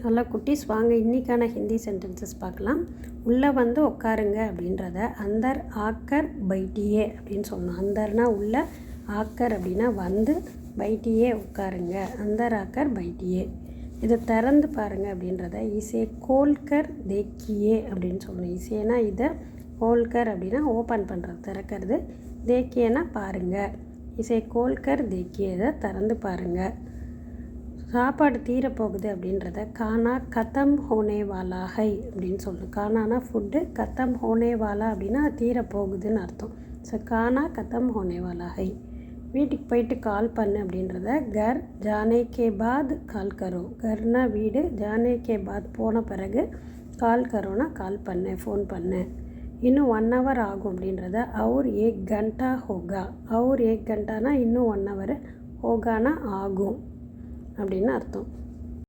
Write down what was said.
Hello குட்டீஸ், வாங்க இன்றைக்கான ஹிந்தி சென்டென்சஸ் பார்க்கலாம். உள்ளே வந்து உட்காருங்க அப்படின்றத அந்தர் ஆக்கர் பைட்டியே அப்படின்னு சொல்லணும். அந்தர்னா உள்ள, ஆக்கர் அப்படின்னா வந்து, பைட்டியே உட்காருங்க, அந்தர் ஆக்கர் பைட்டியே. இதை திறந்து பாருங்கள் அப்படின்றத இசே கோல்கர் தேக்கியே அப்படின்னு சொல்லணும். இசேனா இதை, கோல்கர் அப்படின்னா ஓப்பன் பண்ணுறது, திறக்கிறது, தேக்கியேனா பாருங்கள். இசை கோல்கர் தேக்கியே, இதை திறந்து பாருங்கள். சாப்பாடு தீரப்போகுது அப்படின்றத கானா கதம் ஹோனே வாலா ஹை அப்படின்னு சொல்லணும். கானானா ஃபுட்டு, கதம் ஹோனே வாலா அப்படின்னா தீரப்போகுதுன்னு அர்த்தம். ஸோ கானா கதம் ஹோனே வாலா ஹை. வீட்டுக்கு போயிட்டு கால் பண்ணு அப்படின்றத கர் ஜானே கே பாத் கால் கரோ. கர்னா வீடு, ஜானே கே பாத் போன பிறகு, கால் கரோனா கால் பண்ணு, ஃபோன் பண்ணு. இன்னும் 1 hour ஆகும் அப்படின்றத அவுர் ஏக் கண்டா ஹோகா. அவுர் ஏக் கண்டானா இன்னும் 1 hour, ஹோகானா ஆகும் அப்படின்னு அர்த்தம்.